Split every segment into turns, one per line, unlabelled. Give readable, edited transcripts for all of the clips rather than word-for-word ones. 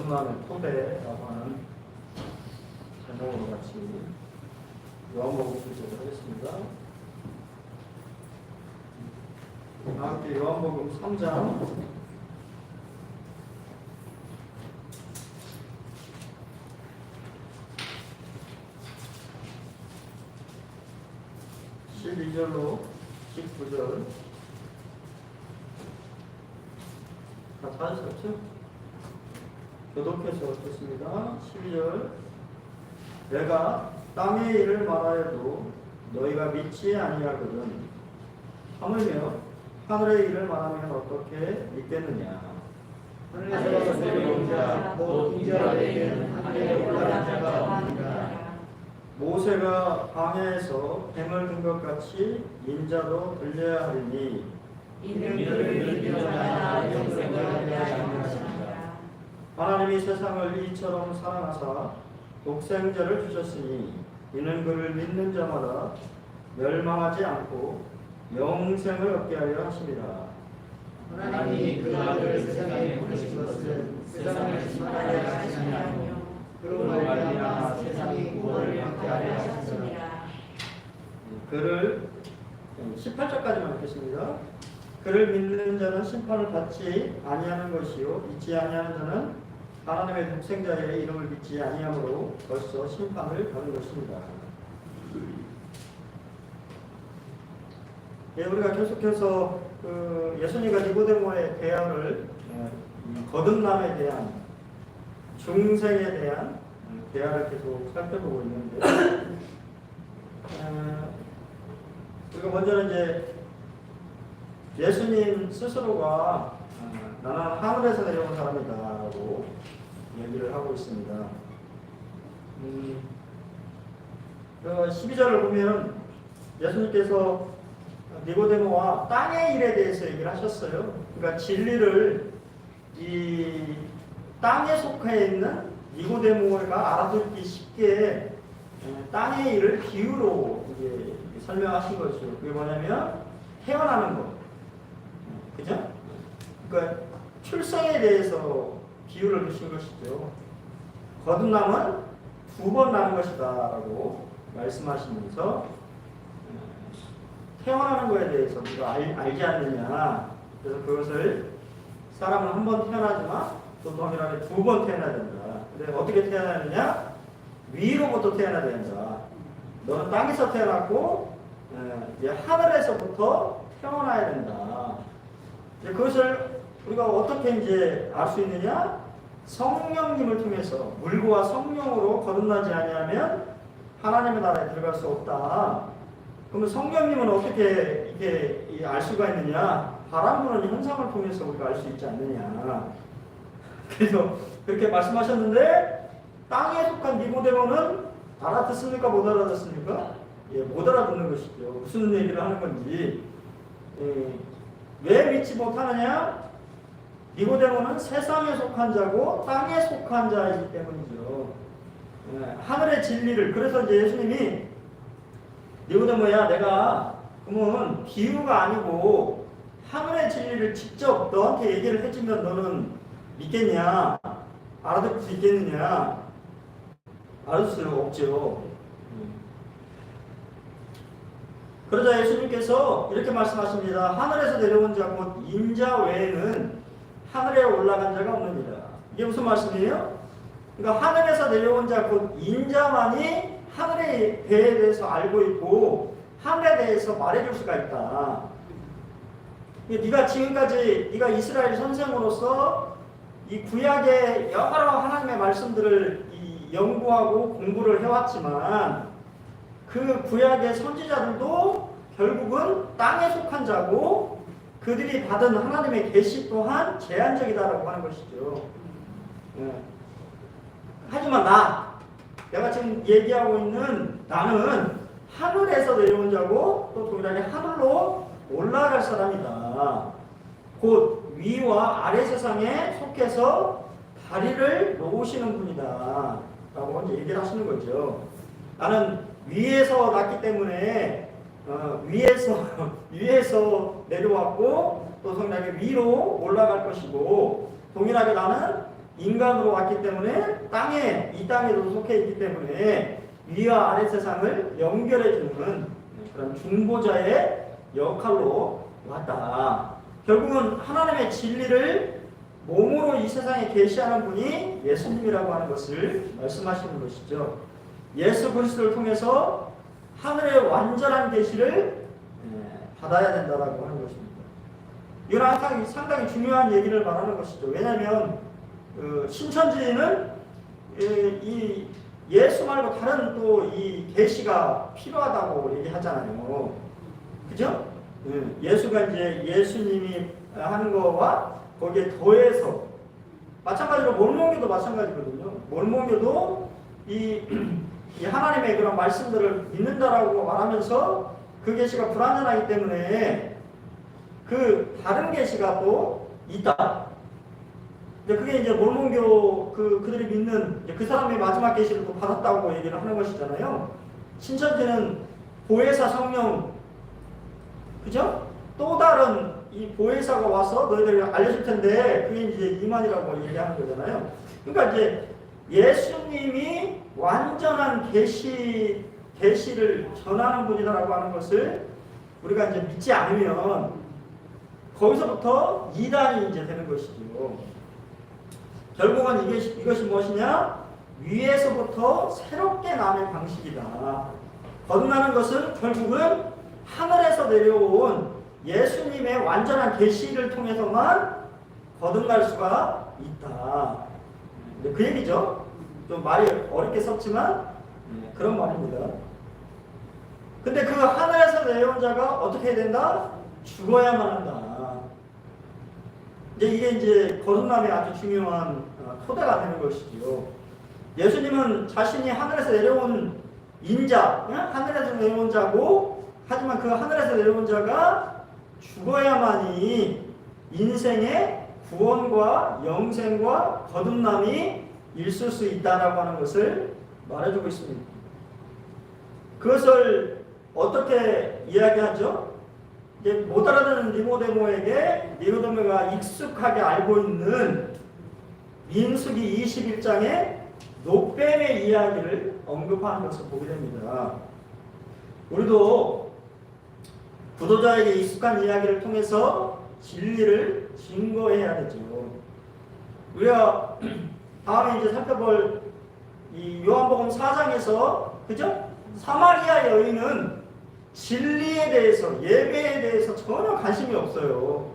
거듭남의 토대라고 하는 제목으로 같이 요한복음 교독을 하겠습니다. 함께 요한복음 3장 12절로 19절 다 찾으셨죠? 교독해서 읽겠습니다. 12절 내가 땅의 일을 말하여도 너희가 믿지 아니하거든 하물며 하늘의 일을 말하면 어떻게 믿겠느냐.
하늘에서 내려온 자 곧 인자에게는 하늘에 올라간 자가 없느니라.
모세가 광야에서 뱀을 든 것 같이 인자도 들려야 하리니
이는 그를 믿는 자마다 영생을 얻게 하시는 것입니다.
하나님이 세상을 이처럼 사랑하사 독생자를 주셨으니 이는 그를 믿는 자마다 멸망하지 않고 영생을 얻게 하려 하심이라.
하나님이 그 아들을 세상에 보내신 것은 세상을 심판하려 하시지 아니하며 그로 말미암아 세상이 구원을 받게 하려 하셨습니다.
그를 18절까지만 읽겠습니다. 그를 믿는 자는 심판을 받지 아니하는 것이요 믿지 아니하는 자는 하나님의 독생자의 이름을 믿지 아니하므로 벌써 심판을 받는 것입니다. 예, 우리가 계속해서 예수님과 니고데모의 대화를 거듭남에 대한 중생에 대한 대화를 계속 살펴보고 있는데 우리가 먼저는 이제 예수님 스스로가 나는 하늘에서 내려온 사람이다라고 얘기를 하고 있습니다. 12절을 보면 예수님께서 니고데모와 땅의 일에 대해서 얘기를 하셨어요. 그러니까 진리를 이 땅에 속해 있는 니고데모가 알아듣기 쉽게 땅의 일을 비유로 이제 설명하신 거죠. 그게 뭐냐면 태어나는 것, 그죠? 그러니까 출생에 대해서 비유를 주신 것이죠. 거듭남은 2번 나는 것이다라고 말씀하시면서 태어나는 것에 대해서 우리가 알지 않느냐. 그래서 그것을 사람은 한 번 태어나지만 또 동일하게 2번 태어나야 된다. 근데 어떻게 태어나느냐? 위로부터 태어나야 된다. 너는 땅에서 태어났고 이제 하늘에서부터 태어나야 된다. 이제 그것을 우리가 어떻게 이제 알 수 있느냐? 성령님을 통해서 물과 성령으로 거듭나지 아니하면 하나님의 나라에 들어갈 수 없다. 그러면 성령님은 어떻게 이게 알 수가 있느냐? 바람 부는 현상을 통해서 우리가 알 수 있지 않느냐. 그래서 그렇게 말씀하셨는데 땅에 속한 니고데모는 알아듣습니까? 못 알아듣습니까? 예, 못 알아듣는 것이죠. 무슨 얘기를 하는 건지. 왜 믿지 못하느냐? 니고데모는 세상에 속한 자고 땅에 속한 자이기 때문이죠. 하늘의 진리를. 그래서 이제 예수님이 니고데모야, 내가 그러면 비유가 아니고 하늘의 진리를 직접 너한테 얘기를 해주면 너는 믿겠냐? 알아듣을 수 있겠느냐? 알아들 수 없죠. 그러자 예수님께서 이렇게 말씀하십니다. 하늘에서 내려온 자 곧 인자 외에는 하늘에 올라간 자가 없느니라. 이게 무슨 말씀이에요? 그러니까 하늘에서 내려온 자 곧 인자만이 하늘에 대해서 알고 있고 하늘에 대해서 말해줄 수가 있다. 네가 지금까지 네가 이스라엘 선생으로서 이 구약의 여러 하나님의 말씀들을 연구하고 공부를 해왔지만 그 구약의 선지자들도 결국은 땅에 속한 자고 그들이 받은 하나님의 계시 또한 제한적이다라고 하는 것이죠. 하지만 내가 지금 얘기하고 있는 나는 하늘에서 내려온 자고 또 동일하게 하늘로 올라갈 사람이다. 곧 위와 아래 세상에 속해서 다리를 놓으시는 분이다 라고 이제 얘기를 하시는 거죠. 나는 위에서 났기 때문에 위에서 내려왔고 또 동일하게 위로 올라갈 것이고 동일하게 나는 인간으로 왔기 때문에 이 땅에도 속해 있기 때문에 위와 아래 세상을 연결해주는 그런 중보자의 역할로 왔다. 결국은 하나님의 진리를 몸으로 이 세상에 계시하는 분이 예수님이라고 하는 것을 말씀하시는 것이죠. 예수 그리스도를 통해서 하늘의 완전한 계시를 받아야 된다라고 하는 것입니다. 이건 상당히 중요한 얘기를 말하는 것이죠. 왜냐하면 신천지는 이 예수 말고 다른 또 이 계시가 필요하다고 얘기하잖아요. 그죠? 예수가 이제 예수님이 하는 거와 거기에 더해서 마찬가지로 몰몬교도 마찬가지거든요. 몰몬교도 이 하나님의 그런 말씀들을 믿는다라고 말하면서 그 계시가 불완전하기 때문에 그 다른 계시가 또 있다. 그게 이제 몰몬교 그들이 믿는 그 사람의 마지막 계시를 또 받았다고 얘기를 하는 것이잖아요. 신천지는 보혜사 성령, 그죠? 또 다른 이 보혜사가 와서 너희들이 알려줄 텐데 그게 이제 이만이라고 얘기하는 거잖아요. 그러니까 이제 예수님이 완전한 계시를 전하는 분이라고 하는 것을 우리가 이제 믿지 않으면 거기서부터 이단이 이제 되는 것이죠. 결국은 이것이 무엇이냐? 위에서부터 새롭게 나는 방식이다. 거듭나는 것은 결국은 하늘에서 내려온 예수님의 완전한 계시를 통해서만 거듭날 수가 있다. 그 얘기죠. 좀 말이 어렵게 썼지만 그런 말입니다. 근데 그 하늘에서 내려온 자가 어떻게 해야 된다? 죽어야만 한다. 이게 이제 거듭남의 아주 중요한 토대가 되는 것이지요. 예수님은 자신이 하늘에서 내려온 인자, 하늘에서 내려온 자고, 하지만 그 하늘에서 내려온 자가 죽어야만이 인생의 구원과 영생과 거듭남이 있을 수 있다라고 하는 것을 말해주고 있습니다. 그것을 어떻게 이야기하죠? 이제 못 알아듣는 니고데모가 익숙하게 알고 있는 민수기 21장의 놋뱀의 이야기를 언급하는 것을 보게 됩니다. 우리도 구도자에게 익숙한 이야기를 통해서 진리를 증거해야 되죠. 우리가 다음에 이제 살펴볼 이 요한복음 4장에서 그죠? 사마리아 여인은 진리에 대해서, 예배에 대해서 전혀 관심이 없어요.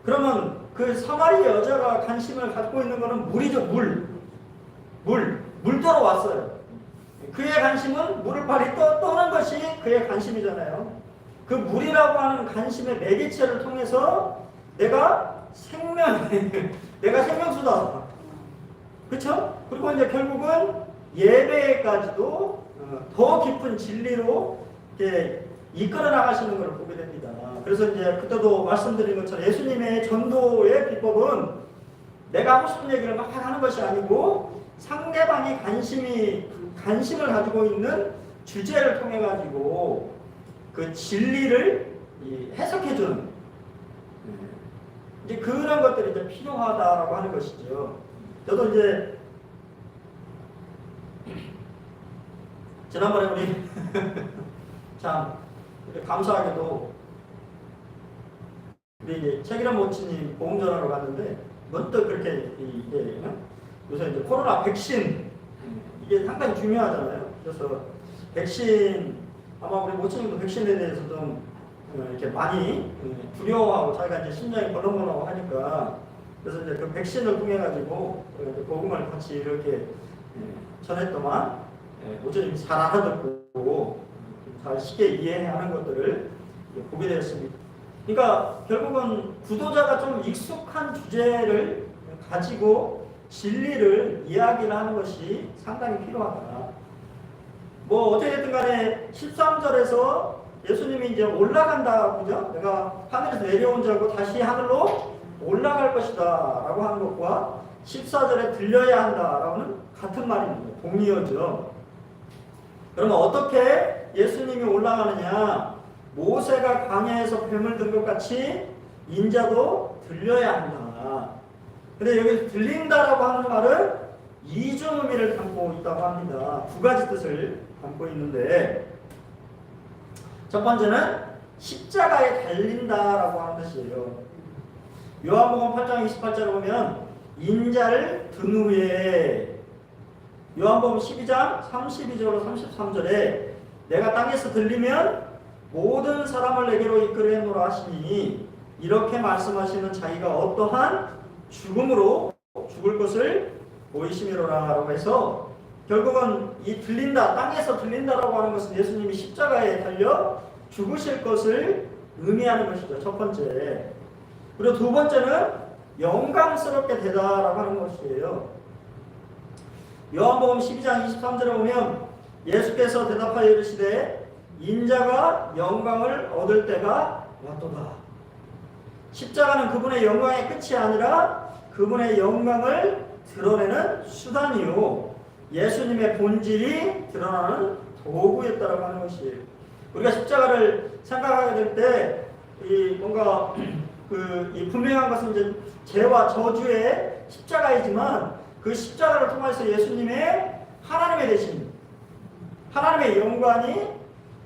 그러면 그 사마리아 여자가 관심을 갖고 있는 것은 물이죠. 물도로 왔어요. 그의 관심은 물을 발이 떠는 것이 그의 관심이잖아요. 그 물이라고 하는 관심의 매개체를 통해서 내가 생명수다. 그렇죠? 그리고 이제 결국은 예배까지도 더 깊은 진리로 이렇게 이끌어 나가시는 걸 보게 됩니다. 그래서 이제 그때도 말씀드린 것처럼 예수님의 전도의 비법은 내가 하고 싶은 얘기를 막 하는 것이 아니고 상대방이 관심을 가지고 있는 주제를 통해 가지고 그 진리를 해석해주는 이제 그런 것들이 이제 필요하다라고 하는 것이죠. 저도 이제 지난번에 우리 참 감사하게도 우리 이제 책이란 모치님 보험전화로 갔는데 문득 그렇게 이게 요새 이제 코로나 백신 이게 상당히 중요하잖아요. 그래서 백신 아마 우리 모치님도 백신에 대해서 좀 이렇게 많이 두려워하고 자기가 이제 심장이 벌렁벌렁하고 하니까 그래서 이제 그 백신을 통해 가지고 복음을 같이 이렇게 전했더만 모치님이 잘 알아듣고 잘 쉽게 이해하는 것들을 보게 되었습니다. 그러니까 결국은 구도자가 좀 익숙한 주제를 가지고 진리를 이야기를 하는 것이 상당히 필요하다. 뭐 어떻게든 간에 13절에서 예수님이 이제 올라간다, 그죠? 내가 하늘에서 내려온 자고 다시 하늘로 올라갈 것이다 라고 하는 것과 14절에 들려야 한다라고는 같은 말입니다. 동의어죠. 그러면 어떻게 예수님이 올라가느냐? 모세가 광야에서 뱀을 든 것 같이 인자도 들려야 한다. 근데 여기 들린다라고 하는 말은 이중 의미를 담고 있다고 합니다. 두 가지 뜻을 담고 있는데, 첫 번째는 십자가에 달린다라고 하는 뜻이에요. 요한복음 8장 28절을 보면 인자를 든 후에, 요한복음 12장 32절로 33절에 내가 땅에서 들리면 모든 사람을 내게로 이끌어내노라 하시니, 이렇게 말씀하시는 자기가 어떠한 죽음으로 죽을 것을 보이심이로라라고 해서, 결국은 이 들린다, 땅에서 들린다라고 하는 것은 예수님이 십자가에 달려 죽으실 것을 의미하는 것이죠. 첫 번째. 그리고 두 번째는 영광스럽게 되다라고 하는 것이에요. 요한복음 12장 23절에 보면 예수께서 대답하여 이르시되 인자가 영광을 얻을 때가 왔도다. 십자가는 그분의 영광의 끝이 아니라 그분의 영광을 드러내는 수단이요, 예수님의 본질이 드러나는 도구였다라고 하는 것이에요. 우리가 십자가를 생각하게 될 때 이 뭔가 이 분명한 것은 이제 죄와 저주의 십자가이지만, 그 십자가를 통해서 예수님의 하나님의 대신, 하나님의 영광이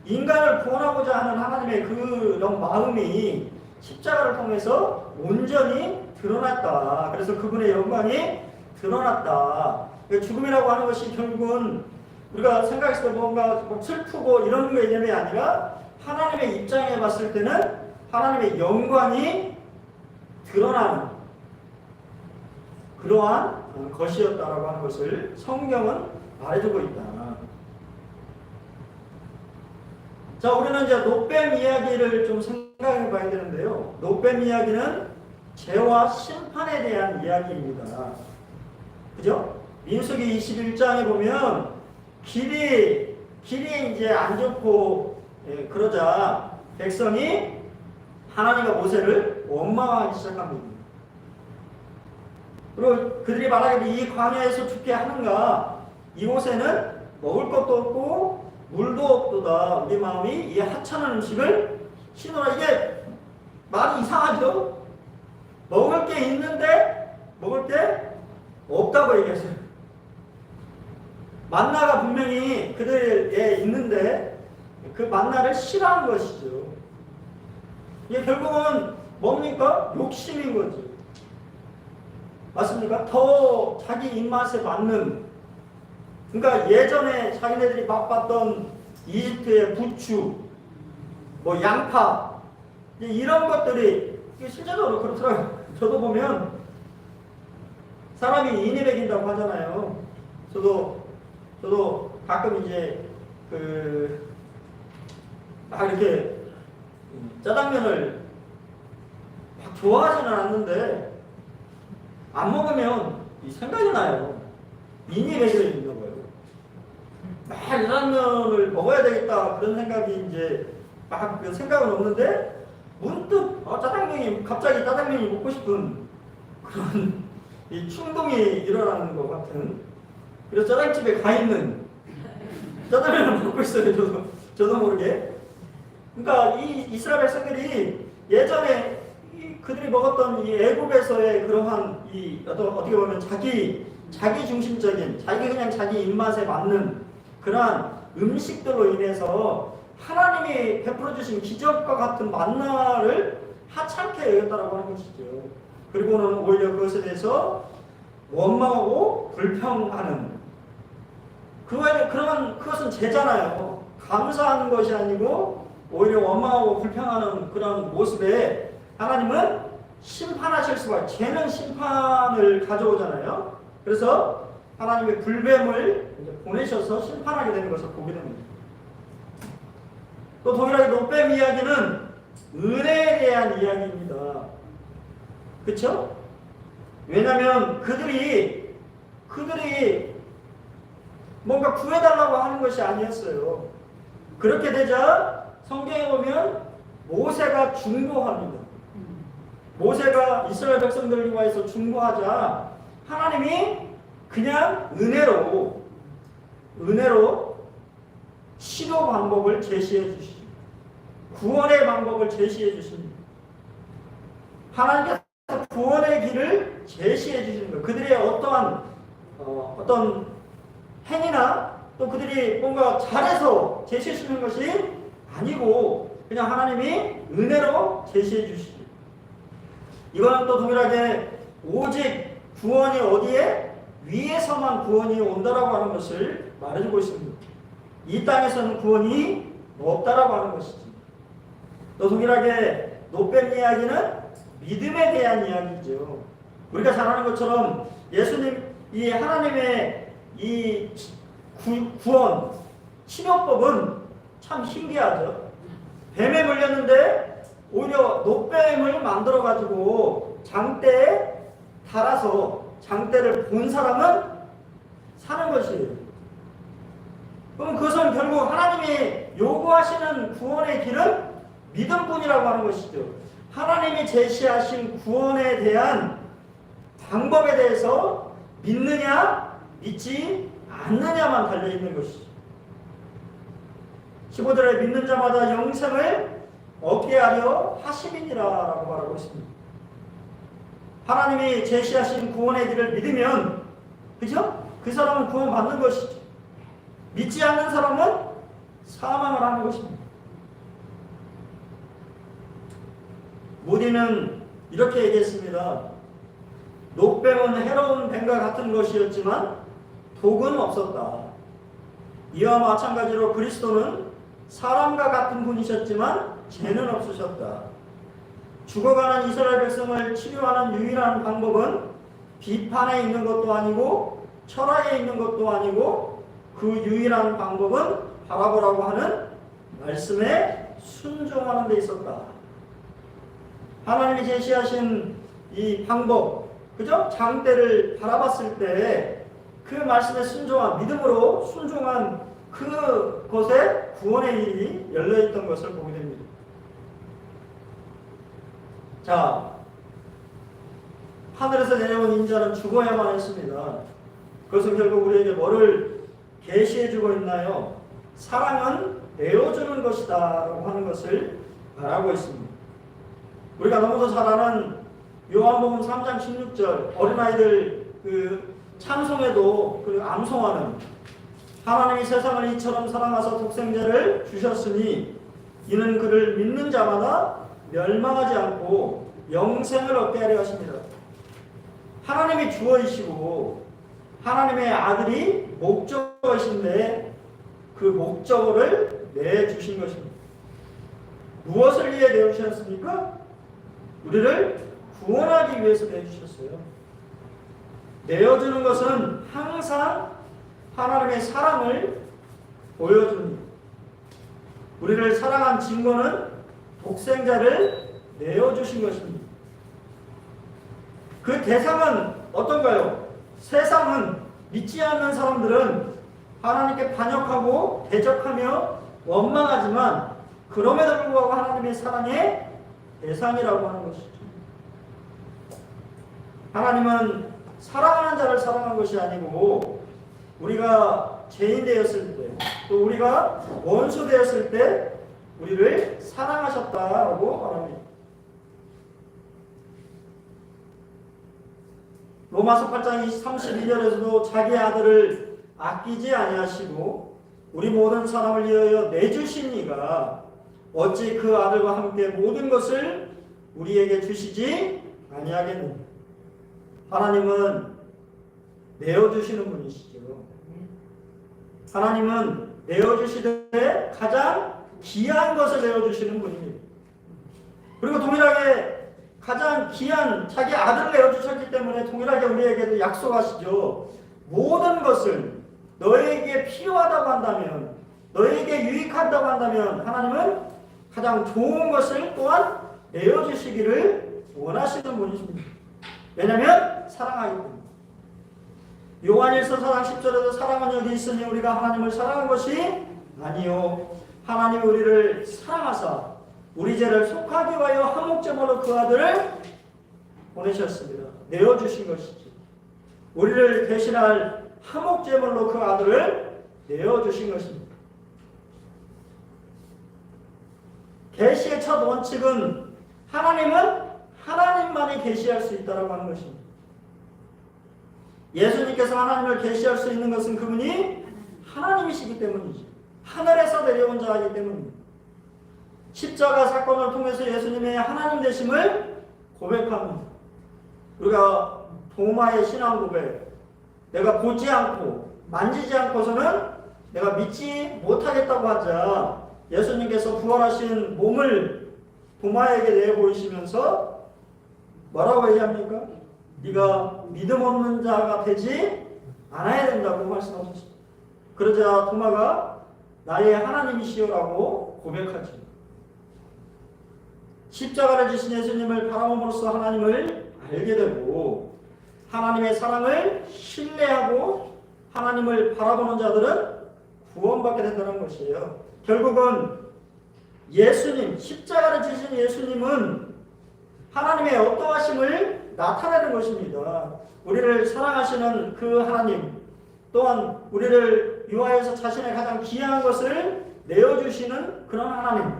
인간을 구원하고자 하는 하나님의 그런 마음이 십자가를 통해서 온전히 드러났다. 그래서 그분의 영광이 드러났다. 죽음이라고 하는 것이 결국은 우리가 생각했을 때 뭔가 슬프고 이런 개념이 아니라, 하나님의 입장에 봤을 때는 하나님의 영광이 드러나는 그러한 것이었다라고 하는 것을 성경은 말해주고 있다. 자, 우리는 이제 놋뱀 이야기를 좀 생각해 봐야 되는데요. 놋뱀 이야기는 죄와 심판에 대한 이야기입니다. 그죠? 민수기 21장에 보면 길이 이제 안 좋고 그러자 백성이 하나님과 모세를 원망하기 시작합니다. 그리고 그들이 말하기를 이 광야에서 죽게 하는가, 이곳에는 먹을 것도 없고 물도 없도다. 우리 마음이 이 하찮은 음식을 신으라. 이게 말이 이상하죠? 먹을 게 있는데 먹을 게 없다고 얘기했어요. 만나가 분명히 그들에 있는데 그 만나를 싫어한 것이죠. 이게 결국은 뭡니까? 욕심인 거죠. 맞습니까? 더 자기 입맛에 맞는, 그러니까 예전에 자기네들이 맛봤던 이집트의 부추, 뭐 양파, 이런 것들이 실제적으로 그렇더라고요. 저도 보면 사람이 인이 배긴다고 하잖아요. 저도 가끔 이제 막 이렇게 짜장면을 막 좋아하지는 않는데 안 먹으면 이 생각이 나요. 인이 배겨 있는 거예요. 막 짜장면을 먹어야 되겠다 그런 생각이 이제 막 그 생각은 없는데 문득 갑자기 짜장면이 먹고 싶은 그런 이 충동이 일어나는 것 같은, 그래서 짜장집에 가 있는 짜장면을 먹고 있어요. 저도 모르게. 그러니까 이 이스라엘 백성들이 예전에 그들이 먹었던 이 애굽에서의 그러한 어떻게 보면 자기 중심적인, 그냥 자기 입맛에 맞는 그러한 음식들로 인해서 하나님이 베풀어 주신 기적과 같은 만나를 하찮게 여겼다라고 하는 것이죠. 그리고는 오히려 그것에 대해서 원망하고 불평하는, 그것은 죄잖아요. 감사하는 것이 아니고 오히려 원망하고 불평하는 그런 모습에 하나님은 심판하실 수가, 죄는 심판을 가져오잖아요. 그래서 하나님의 불뱀을 보내셔서 심판하게 되는 것을 보게 됩니다. 또 동일하게 놋뱀 이야기는 은혜에 대한 이야기입니다. 그렇죠? 왜냐하면 그들이 뭔가 구해달라고 하는 것이 아니었어요. 그렇게 되자 성경에 보면 모세가 중보합니다. 모세가 이스라엘 백성들을 위해서 중보하자 하나님이 그냥 은혜로 치료 방법을 제시해 주시죠. 구원의 방법을 제시해 주십니다. 하나님께서 구원의 길을 제시해 주시는 거예요. 그들의 어떠한 어떤 행위나 또 그들이 뭔가 잘해서 제시해 주시는 것이 아니고 그냥 하나님이 은혜로 제시해 주시죠. 이거는 또 동일하게 오직 구원이 어디에? 위에서만 구원이 온다라고 하는 것을 말해주고 있습니다. 이 땅에서는 구원이 없다라고 하는 것이지. 또 동일하게 노뱀 이야기는 믿음에 대한 이야기죠. 우리가 잘 아는 것처럼 예수님, 이 하나님의 이 구원, 치료법은 참 신기하죠. 뱀에 물렸는데 오히려 노뱀을 만들어가지고 장대에 달아서 장대를 본 사람은 사는 것이에요. 그럼 그것은 결국 하나님이 요구하시는 구원의 길은 믿음뿐이라고 하는 것이죠. 하나님이 제시하신 구원에 대한 방법에 대해서 믿느냐 믿지 않느냐만 달려있는 것이죠. 15절에 믿는 자마다 영생을 얻게 하려 하심이니라라고 말하고 있습니다. 하나님이 제시하신 구원의 길을 믿으면 그죠? 그 사람은 구원받는 것이죠. 믿지 않는 사람은 사망을 하는 것입니다. 모디는 이렇게 얘기했습니다. 노뱀은 해로운 뱀과 같은 것이었지만 독은 없었다. 이와 마찬가지로 그리스도는 사람과 같은 분이셨지만 죄는 없으셨다. 죽어가는 이스라엘 백성을 치료하는 유일한 방법은 비판에 있는 것도 아니고 철학에 있는 것도 아니고 그 유일한 방법은 바라보라고 하는 말씀에 순종하는 데 있었다. 하나님이 제시하신 이 방법, 그죠? 장대를 바라봤을 때 그 말씀에 순종한, 믿음으로 순종한 그곳에 구원의 일이 열려있던 것을 보게 됩니다. 자, 하늘에서 내려온 인자는 죽어야만 했습니다. 그것은 결국 우리에게 뭐를 계시해주고 있나요? 사랑은 내어주는 것이다 라고 하는 것을 말하고 있습니다. 우리가 너무도 잘 아는 요한복음 3장 16절 어린아이들 그 찬송에도 그 암송하는 하나님이 세상을 이처럼 사랑하사 독생자를 주셨으니 이는 그를 믿는 자마다 멸망하지 않고 영생을 얻게 하려 하십니다. 하나님이 주어이시고 하나님의 아들이 목적어이신데 그 목적어를 내주신 것입니다. 무엇을 위해 내주셨습니까? 우리를 구원하기 위해서 내주셨어요. 내어주는 것은 항상 하나님의 사랑을 보여줍니다. 우리를 사랑한 증거는 독생자를 내어주신 것입니다. 그 대상은 어떤가요? 세상은 믿지 않는 사람들은 하나님께 반역하고 대적하며 원망하지만 그럼에도 불구하고 하나님의 사랑의 대상이라고 하는 것이죠. 하나님은 사랑하는 자를 사랑한 것이 아니고 우리가 죄인 되었을 때 또 우리가 원수 되었을 때 우리를 사랑하셨다라고 말합니다. 로마서 8장 32절에서도 자기 아들을 아끼지 아니하시고 우리 모든 사람을 위하여 내주신 이가 어찌 그 아들과 함께 모든 것을 우리에게 주시지 아니하겠느냐. 하나님은 내어주시는 분이시죠. 하나님은 내어주시되 가장 귀한 것을 내어주시는 분입니다. 그리고 동일하게 가장 귀한 자기 아들을 내어주셨기 때문에 동일하게 우리에게도 약속하시죠. 모든 것을 너에게 필요하다고 한다면, 너에게 유익한다고 한다면 하나님은 가장 좋은 것을 또한 내어주시기를 원하시는 분이십니다. 왜냐하면 사랑하기 때문에. 요한일서 4장 10절에도 사랑은 여기 있으니 우리가 하나님을 사랑한 것이 아니요 하나님이 우리를 사랑하사 우리 죄를 속하기 위하여 한 목적으로 그 아들을 보내셨습니다. 내어주신 것이죠. 우리를 대신할 화목제물로 그 아들을 내어주신 것입니다. 계시의 첫 원칙은 하나님은 하나님만이 계시할 수 있다라고 하는 것입니다. 예수님께서 하나님을 계시할 수 있는 것은 그분이 하나님이시기 때문이죠. 하늘에서 내려온 자이기 때문입니다. 십자가 사건을 통해서 예수님의 하나님 되심을 고백합니다. 우리가 도마의 신앙 고백, 내가 보지 않고 만지지 않고서는 내가 믿지 못하겠다고 하자 예수님께서 부활하신 몸을 도마에게 내보이시면서 뭐라고 얘기합니까? 네가 믿음 없는 자가 되지 않아야 된다고 말씀하셨습니다. 그러자 도마가 나의 하나님이시오라고 고백하죠. 십자가를 지신 예수님을 바라봄으로써 하나님을 알게 되고 하나님의 사랑을 신뢰하고 하나님을 바라보는 자들은 구원받게 된다는 것이에요. 결국은 예수님, 십자가를 지신 예수님은 하나님의 어떠하심을 나타내는 것입니다. 우리를 사랑하시는 그 하나님, 또한 우리를 위하여서 자신의 가장 귀한 것을 내어주시는 그런 하나님,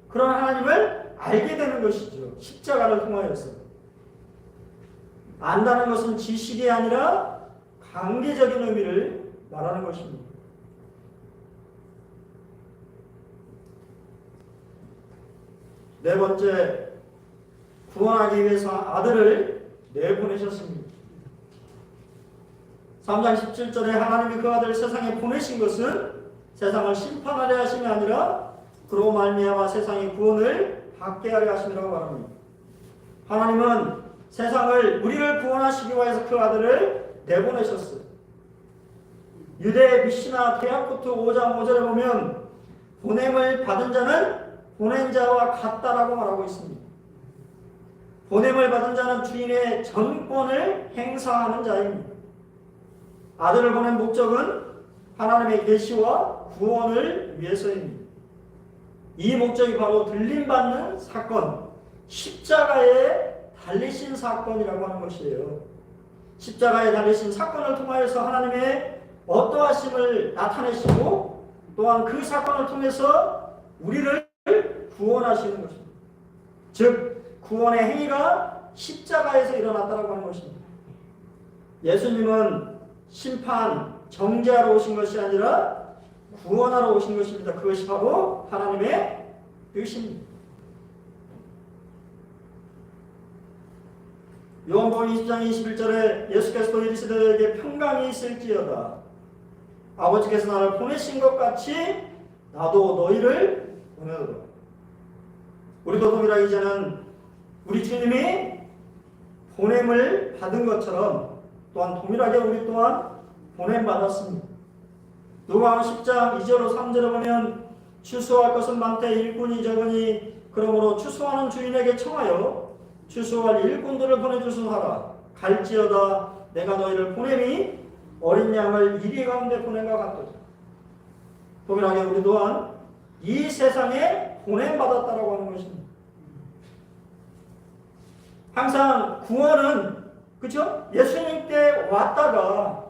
그런 하나님을 알게 되는 것이죠. 십자가를 통하여서. 안다는 것은 지식이 아니라 관계적인 의미를 말하는 것입니다. 네 번째, 구원하기 위해서 아들을 내보내셨습니다. 3장 17절에 하나님이 그 아들을 세상에 보내신 것은 세상을 심판하려 하심이 아니라 그로 말미암아 세상의 구원을 받게 하려 하심이라고 말합니다. 하나님은 세상을 우리를 구원하시기 위해서 그 아들을 내보내셨어요. 유대 미시나 데아코트 5장 5절에 보면 보냄을 받은 자는 보낸 자와 같다라고 말하고 있습니다. 보냄을 받은 자는 주인의 전권을 행사하는 자입니다. 아들을 보낸 목적은 하나님의 계시와 구원을 위해서입니다. 이 목적이 바로 들림받는 사건, 십자가에 달리신 사건이라고 하는 것이에요. 십자가에 달리신 사건을 통하여서 하나님의 어떠하심을 나타내시고 또한 그 사건을 통해서 우리를 구원하시는 것입니다. 즉 구원의 행위가 십자가에서 일어났다고 하는 것입니다. 예수님은 심판, 정죄하러 오신 것이 아니라 구원하러 오신 것입니다. 그것이 바로 하나님의 뜻입니다. 요한복음 20장 21절에 예수께서도 이르시되 평강이 있을지어다. 아버지께서 나를 보내신 것 같이 나도 너희를 보내노라. 우리도 동일하게 이제는 우리 주님이 보냄을 받은 것처럼 또한 동일하게 우리 또한 보냄받았습니다. 누가복음 10장 2절로 3절에 보면 추수할 것은 많되 일꾼이 적으니 그러므로 추수하는 주인에게 청하여 추수할 일꾼들을 보내주소하라. 갈지어다 내가 너희를 보냄이 어린 양을 이리 가운데 보낸과 같도다. 동일하게 우리 또한 이 세상에 보냄받았다라고 하는 것입니다. 항상 구원은 그렇죠? 예수님께 왔다가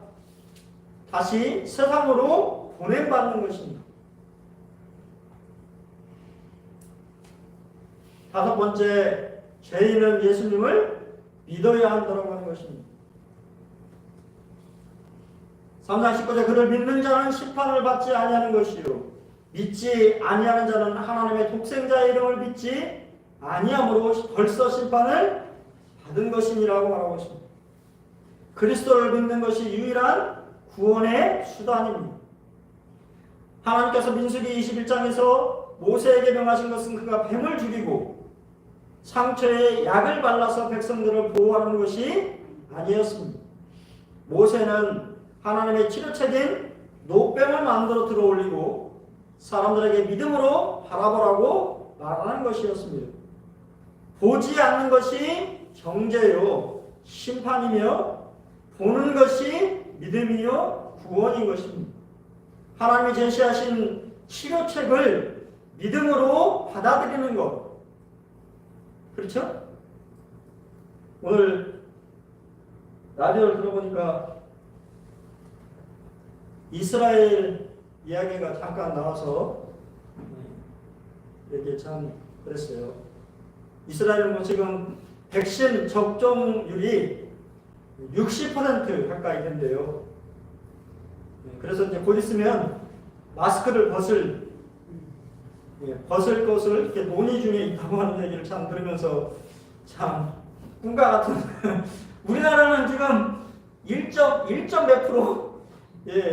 다시 세상으로 보냄받는 것입니다. 다섯 번째, 죄인은 예수님을 믿어야 한다고 하는 것입니다. 3장 19절 그를 믿는 자는 심판을 받지 아니하는 것이요 믿지 아니하는 자는 하나님의 독생자의 이름을 믿지 아니함으로 벌써 심판을 받은 것이니라고 말하고 있습니다. 그리스도를 믿는 것이 유일한 구원의 수단입니다. 하나님께서 민수기 21장에서 모세에게 명하신 것은 그가 뱀을 죽이고 상처에 약을 발라서 백성들을 보호하는 것이 아니었습니다. 모세는 하나님의 치료책인 노뱀을 만들어 들어올리고 사람들에게 믿음으로 바라보라고 말하는 것이었습니다. 보지 않는 것이 정죄요 심판이며 보는 것이 믿음이요 구원인 것입니다. 하나님이 제시하신 치료책을 믿음으로 받아들이는 것. 그렇죠? 오늘 라디오를 들어보니까 이스라엘 이야기가 잠깐 나와서 이렇게 참 그랬어요. 이스라엘은 뭐 지금 백신 접종률이 60% 가까이 된대요. 그래서 이제 곧 있으면 마스크를 벗을 것을 이렇게 논의 중에 있다고 하는 얘기를 참 들으면서 참 꿈과 같은 우리나라는 지금 1점 몇 프로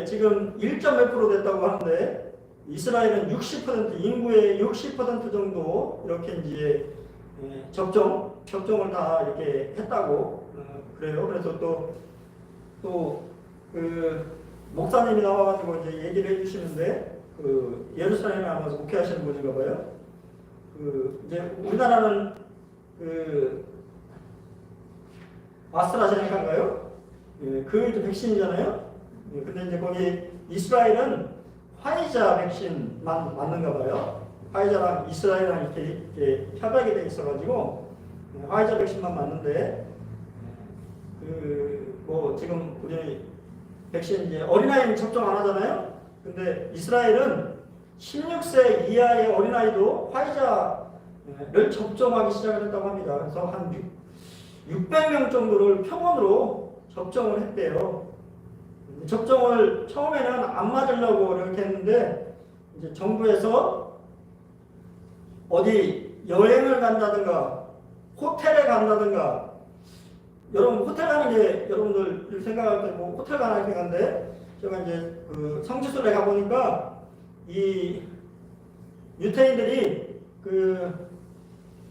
지금 1점 몇 프로 됐다고 하는데 이스라엘은 60% 인구의 60% 정도 이렇게 이제 접종을 다 이렇게 했다고 그래요. 그래서 또 그 목사님이 나와가지고 이제 얘기를 해주시는데 그 예루살렘에 아마서 목회하시는 분인가 봐요. 그 이제 우리나라는 그 아스트라제네카인가요? 그 이제 백신이잖아요. 근데 이제 거기 이스라엘은 화이자 백신만 맞는가 봐요. 화이자랑 이스라엘이랑 이렇게 협약이 돼 있어가지고 화이자 백신만 맞는데 뭐 지금 우리 백신 이제 어린아이는 접종 안 하잖아요. 근데 이스라엘은 16세 이하의 어린아이도 화이자를 접종하기 시작을 했다고 합니다. 그래서 한 600명 정도를 평원으로 접종을 했대요. 접종을 처음에는 안 맞으려고 이렇게 했는데 이제 정부에서 어디 여행을 간다든가 호텔에 간다든가 여러분 호텔 가는 게 여러분들 생각할 때 뭐 호텔 가는 생각인데 제가 이제 그 성지순례 가보니까 이 유태인들이 그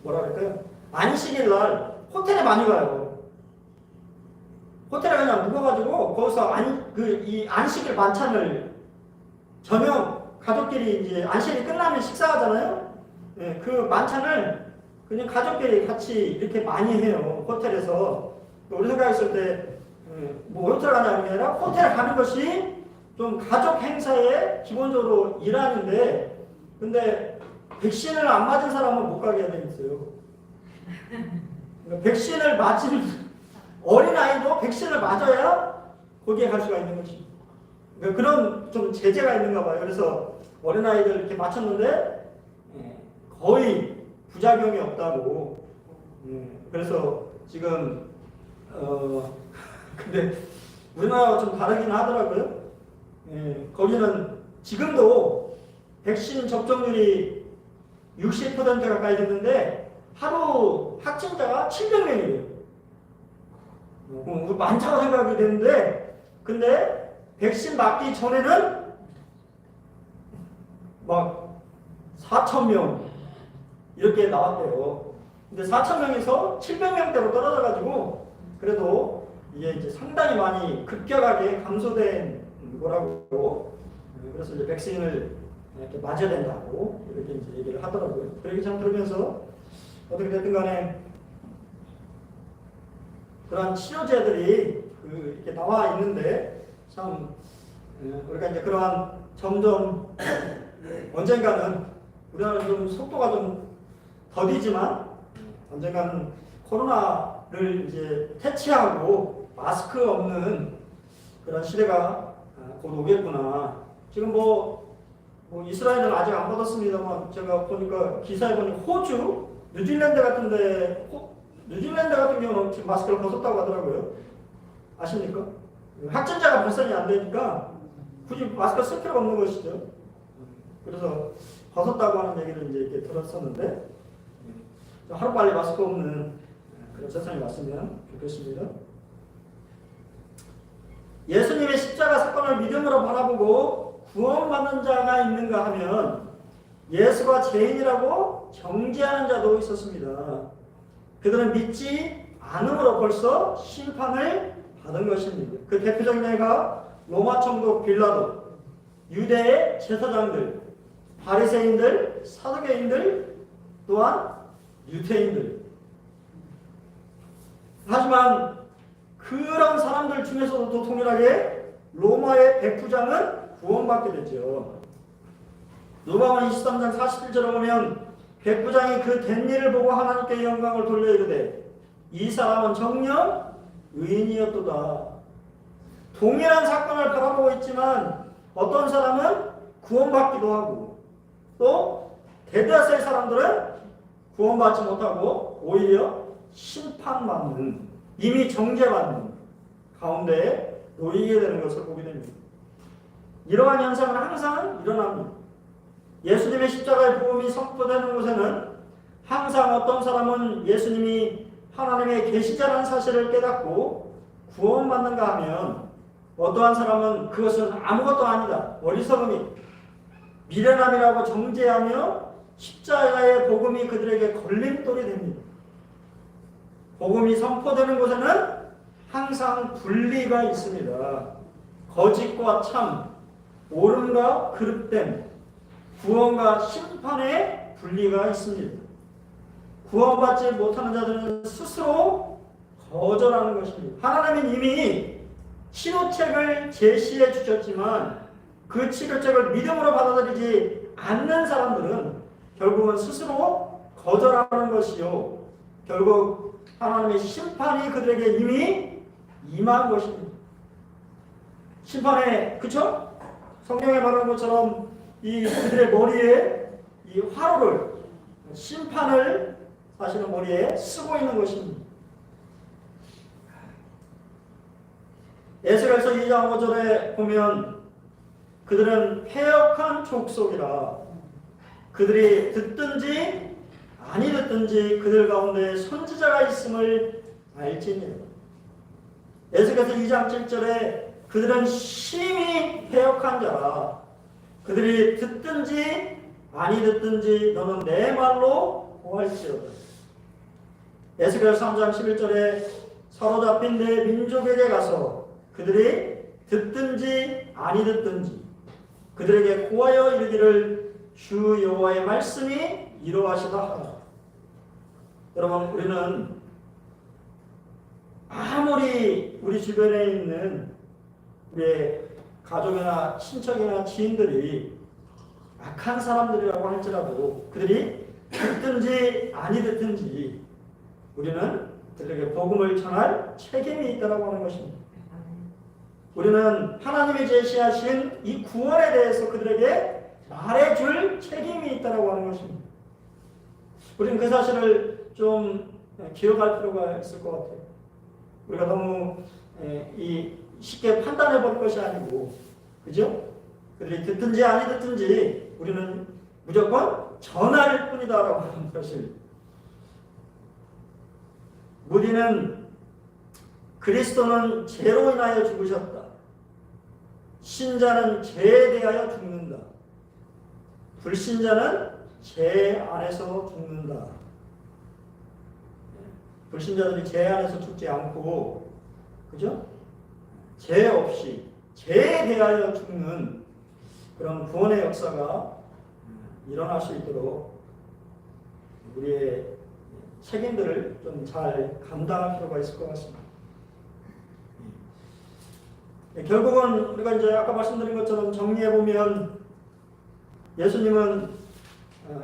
뭐라 그럴까요? 안식일 날 호텔에 많이 가요. 호텔에 그냥 묵어가지고 거기서 이 안식일 만찬을 저녁 가족끼리 이제 안식일이 끝나면 식사하잖아요. 그 만찬을 그냥 가족끼리 같이 이렇게 많이 해요. 호텔에서. 우리 생각했을 때 뭐 호텔 가냐는 게 아니라 호텔 가는 것이 좀 가족 행사에 기본적으로 일하는데 근데 백신을 안 맞은 사람은 못 가게 돼 있어요. 그러니까 백신을 맞은 어린아이도 백신을 맞아야 거기에 갈 수가 있는 거지. 그러니까 그런 좀 제재가 있는가 봐요. 그래서 어린아이들 이렇게 맞췄는데 거의 부작용이 없다고. 그래서 지금 근데 우리나라와 좀 다르긴 하더라고요. 거기는 지금도 백신 접종률이 60% 가까이 됐는데 하루 확진자가 700명이에요. 많다고 생각이 되는데 근데 백신 맞기 전에는 막 4,000명 이렇게 나왔대요. 근데 4,000명에서 700명대로 떨어져가지고 그래도 이게 이제 상당히 많이 급격하게 감소된 거라고. 그래서 이제 백신을 이렇게 맞아야 된다고 이렇게 이제 얘기를 하더라고요. 그렇게 참 들으면서 어떻게 됐든 간에 그런 치료제들이 이렇게 나와 있는데 참 우리가 이제 그러한 점점 언젠가는 우리나라는 좀 속도가 좀 더디지만 언젠가는 코로나를 이제 퇴치하고 마스크 없는 그런 시대가 곧 오겠구나. 지금 뭐 이스라엘은 아직 안 받았습니다만 제가 보니까 기사에 보니 호주, 뉴질랜드 같은 경우는 지금 마스크를 벗었다고 하더라고요. 아십니까? 확진자가 발생이 안 되니까 굳이 마스크 쓸 필요가 없는 것이죠. 그래서 벗었다고 하는 얘기를 이제 이렇게 들었었는데 하루빨리 마스크 없는 그런 세상이 왔으면 좋겠습니다. 예수님의 십자가 사건을 믿음으로 바라보고 구원받는 자가 있는가 하면 예수가 죄인이라고 정죄하는 자도 있었습니다. 그들은 믿지 않음으로 벌써 심판을 받은 것입니다. 그 대표적인 예가 로마 총독 빌라도, 유대의 제사장들, 바리새인들, 사두개인들, 또한 유태인들. 하지만 그런 사람들 중에서도 동일하게 로마의 백부장은 구원받게 됐죠. 누가복음 23장 41절에 보면 백부장이 그 된 일을 보고 하나님께 영광을 돌려 이르되 이 사람은 정녕 의인이었도다. 동일한 사건을 바라보고 있지만 어떤 사람은 구원받기도 하고 또 대다수의 사람들은 구원받지 못하고 오히려 심판받는, 이미 정죄받는 가운데 놓이게 되는 것을 보게 됩니다. 이러한 현상은 항상 일어납니다. 예수님의 십자가의 복음이 선포되는 곳에는 항상 어떤 사람은 예수님이 하나님의 계시자라는 사실을 깨닫고 구원받는가 하면, 어떠한 사람은 그것은 아무것도 아니다, 어리석음이, 미련함이라고 정죄하며 십자가의 복음이 그들에게 걸림돌이 됩니다. 복음이 선포되는 곳에는 항상 분리가 있습니다. 거짓과 참, 옳음과 그릇됨, 구원과 심판의 분리가 있습니다. 구원받지 못하는 자들은 스스로 거절하는 것입니다. 하나님은 이미 치료책을 제시해 주셨지만 그 치료책을 믿음으로 받아들이지 않는 사람들은 결국은 스스로 거절하는 것이요, 결국 하나님의 심판이 그들에게 이미 임한 것입니다. 심판에, 그쵸? 성경에 말하는 것처럼 이 그들의 머리에 이 화로를, 심판을 사실은 머리에 쓰고 있는 것입니다. 에스겔서 2장 5절에 보면 그들은 패역한 족속이라, 그들이 듣든지 아니 듣든지 그들 가운데 선지자가 있음을 알지니라. 에스겔서 2장 7절에 그들은 심히 패역한 자라, 그들이 듣든지 아니 듣든지 너는 내 말로 고할지어다. 에스겔 3장 11절에 사로잡힌 내 민족에게 가서 그들이 듣든지 아니 듣든지 그들에게 고하여 이르기를 주 여호와의 말씀이 이러하시다 하라. 여러분, 우리는 아무리 우리 주변에 있는 우리의 가족이나 친척이나 지인들이 악한 사람들이라고 할지라도 그들이 듣든지 아니 듣든지 우리는 그들에게 복음을 전할 책임이 있다고 하는 것입니다. 우리는 하나님이 제시하신 이 구원에 대해서 그들에게 말해줄 책임이 있다고 하는 것입니다. 우리는 그 사실을 좀 기억할 필요가 있을 것 같아요. 우리가 너무 쉽게 판단해 볼 것이 아니고, 그죠? 그들이 듣든지 아니 듣든지 우리는 무조건 전할 뿐이다라고 하는 것을. 무디는 그리스도는 죄로 인하여 죽으셨다. 신자는 죄에 대하여 죽는다. 불신자는 죄 안에서 죽는다. 불신자들이 죄 안에서 죽지 않고, 그죠? 죄 없이 죄에 대하여 죽는 그런 구원의 역사가 일어날 수 있도록 우리의 책임들을 좀 잘 감당할 필요가 있을 것 같습니다. 결국은 우리가 이제 아까 말씀드린 것처럼 정리해보면 예수님은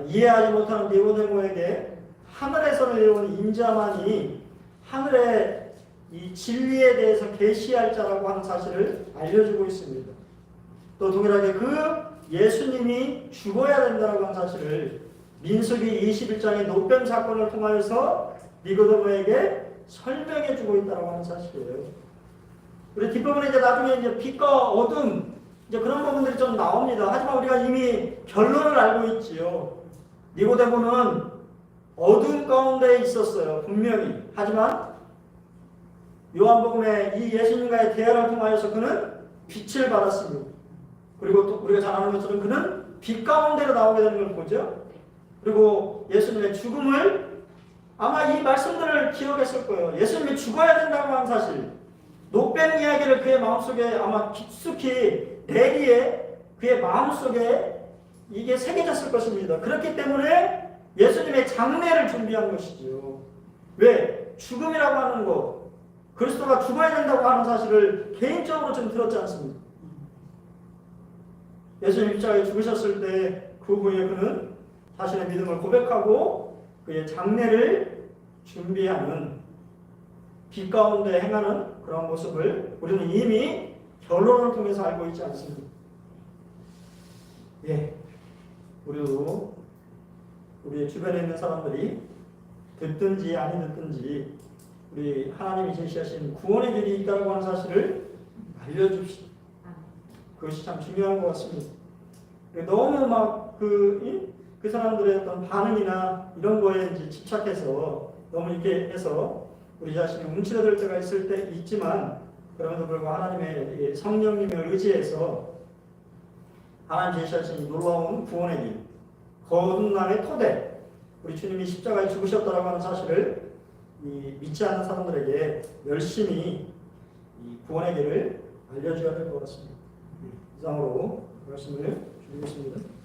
이해하지 못하는 니고데모에게 하늘에서 내려온 인자만이 하늘의 이 진리에 대해서 계시할 자라고 하는 사실을 알려주고 있습니다. 또 동일하게 그 예수님이 죽어야 된다고 하는 사실을 민수기 21장의 노뱀 사건을 통하여서 니고데모에게 설명해 주고 있다고 하는 사실이에요. 우리 뒷부분에 이제 나중에 이제 빛과 어둠 이제 그런 부분들이 좀 나옵니다. 하지만 우리가 이미 결론을 알고 있지요. 니고데모는 어둠 가운데 있었어요. 분명히. 하지만 요한복음에 이 예수님과의 대화를 통하여서 그는 빛을 받았습니다. 그리고 또 우리가 잘 아는 것처럼 그는 빛 가운데로 나오게 되는 걸 보죠. 그리고 예수님의 죽음을 아마 이 말씀들을 기억했을 거예요. 예수님이 죽어야 된다고 하는 사실, 노뱀 이야기를 그의 마음속에 아마 깊숙이 내리에 그의 마음속에 이게 새겨졌을 것입니다. 그렇기 때문에 예수님의 장례를 준비한 것이죠. 왜? 죽음이라고 하는 것, 그리스도가 죽어야 된다고 하는 사실을 개인적으로 좀 들었지 않습니까? 예수님 십자가에 죽으셨을 때 그 후에 그는 자신의 믿음을 고백하고 그의 장례를 준비하는 빛 가운데 행하는 그런 모습을 우리는 이미 결론을 통해서 알고 있지 않습니까? 예, 우리도 우리 주변에 있는 사람들이 듣든지 아니 듣든지 우리 하나님이 제시하신 구원의 길이 있다고 하는 사실을 알려줍시다. 그것이 참 중요한 것 같습니다. 너무 막 그 사람들의 어떤 반응이나 이런 거에 이제 집착해서 너무 이렇게 해서 우리 자신이 움츠러들 때가 있을 때 있지만 그럼에도 불구하고 하나님의 성령님의 의지에서 하나님 제시하신 이 놀라운 구원의 길, 거듭남의 토대, 우리 주님이 십자가에 죽으셨다라고 하는 사실을 믿지 않는 사람들에게 열심히 이 구원의 길을 알려줘야 될 것 같습니다. 이상으로 말씀을 드리겠습니다.